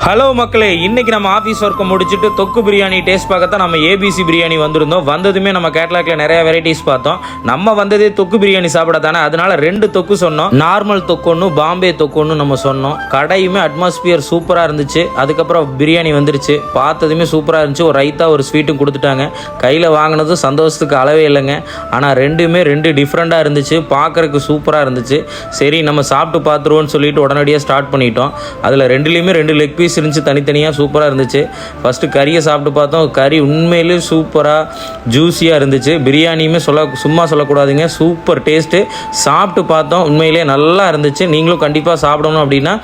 Hello மக்களே, இன்னைக்கு நம்ம ஆஃபீஸ் ஒர்க்கை முடிச்சுட்டு தொக்கு பிரியாணி டேஸ்ட் பார்க்கத்தான் நம்ம ஏபிசி பிரியாணி வந்திருந்தோம். வந்ததுமே நம்ம கேட்லாக்ல நிறைய வெரைட்டிஸ் பார்த்தோம். நம்ம வந்ததே தொக்கு பிரியாணி சாப்பிட தானே, அதனால 2 தொக்கு சொன்னோம். நார்மல் தொக்கு ஒன்று, பாம்பே தொக்கு ஒன்று நம்ம சொன்னோம். கடையுமே அட்மாஸ்பியர் சூப்பராக இருந்துச்சு. அதுக்கப்புறம் பிரியாணி வந்துருச்சு. பார்த்ததுமே சூப்பராக இருந்துச்சு. ஒரு ரைத்தா ஒரு ஸ்வீட்டும் கொடுத்துட்டாங்க. கையில் வாங்கினதும் சந்தோஷத்துக்கு அளவே இல்லைங்க. ஆனால் ரெண்டுமே 2 டிஃப்ரெண்ட்டாக இருந்துச்சு. பார்க்குறதுக்கு சூப்பராக இருந்துச்சு. சரி நம்ம சாப்பிட்டு பார்த்துருவோன்னு சொல்லிட்டு உடனடியாக ஸ்டார்ட் பண்ணிட்டோம். அதில் 2லேயுமே 2 லெக் பீஸ் இருந்துச்சு. தனித்தனியாக சூப்பராக இருந்துச்சு. ஃபஸ்ட்டு கறியை சாப்பிட்டு பார்த்தோம். கறி உண்மையிலே சூப்பராக ஜூஸியாக இருந்துச்சு. பிரியாணியுமே சும்மா சொல்லக்கூடாதுங்க, சூப்பர் டேஸ்ட்டு. சாப்பிட்டு பார்த்தோம், உண்மையிலே நல்லா இருந்துச்சு. நீங்களும் கண்டிப்பாக சாப்பிடணும் அப்படின்னா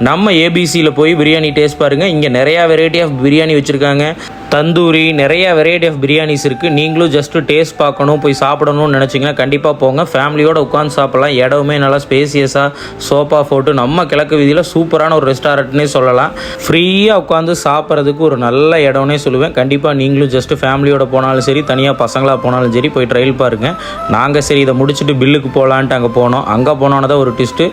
நம்ம ஏபிசியில் போய் பிரியாணி டேஸ்ட் பாருங்கள். இங்கே நிறையா வெரைட்டி ஆஃப் பிரியாணி வச்சுருக்காங்க. தந்தூரி, நிறைய வெரைட்டி ஆஃப் பிரியாணிஸ் இருக்குது. நீங்களும் ஜஸ்ட்டு டேஸ்ட் பார்க்கணும், போய் சாப்பிடணும்னு நினச்சிங்கன்னா கண்டிப்பாக போங்க. ஃபேமிலியோடு உட்காந்து சாப்பிட்லாம். இடமே நல்லா ஸ்பேசியஸாக சோஃபா போட்டு நம்ம கிழக்கு வீதியில் சூப்பரான ஒரு ரெஸ்டாரண்ட்னே சொல்லலாம். ஃப்ரீயாக உட்காந்து சாப்பிட்றதுக்கு ஒரு நல்ல இடம்னே சொல்லுவேன். கண்டிப்பாக நீங்களும் ஜஸ்ட்டு ஃபேமிலியோடு போனாலும் சரி, தனியாக பசங்களாக போனாலும் சரி, போய் ட்ரையல் பாருங்கள். நாங்கள் சரி இதை முடிச்சுட்டு பில்லுக்கு போகலான்ட்டு அங்கே போனோம். அங்கே போனோன்னு தான் ஒரு டிஸ்ட்டு.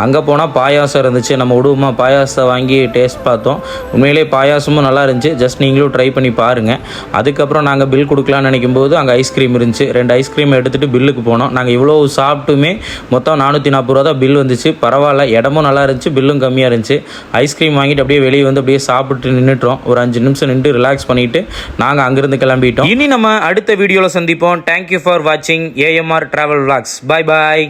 அங்கே போனால் பாயாசம் இருந்துச்சு. நம்ம விடுவோமா, பாயாசத்தை வாங்கி டேஸ்ட் பார்த்தோம். உண்மையிலே பாயாசமும் நல்லா இருந்துச்சு. ஜஸ்ட் நீங்களும் ட்ரை பண்ணி பாருங்கள். அதுக்கப்புறம் நாங்கள் பில் கொடுக்கலான்னு நினைக்கும் போது அங்கே ஐஸ்கிரீம் இருந்துச்சு. 2 ஐஸ்கிரீம் எடுத்துகிட்டு பில்லுக்கு போனோம். நாங்கள் இவ்வளோ சாப்பிட்டுமே மொத்தம் 440 ரூபா தான் பில் வந்துச்சு. பரவாயில்ல, இடமும் நல்லா இருந்துச்சு, பில்லும் கம்மியாக இருந்துச்சு. ஐஸ்கிரீம் வாங்கிட்டு அப்படியே வெளியே வந்து அப்படியே சாப்பிட்டு நின்றுட்டோம். ஒரு 5 நிமிஷம் நின்று ரிலாக்ஸ் பண்ணிவிட்டு நாங்கள் அங்கேருந்து கிளம்பிட்டோம். இனி நம்ம அடுத்த வீடியோவில் சந்திப்போம். தேங்க்யூ ஃபார் வாட்சிங் AMR Travel Vlogs. பாய் பாய்.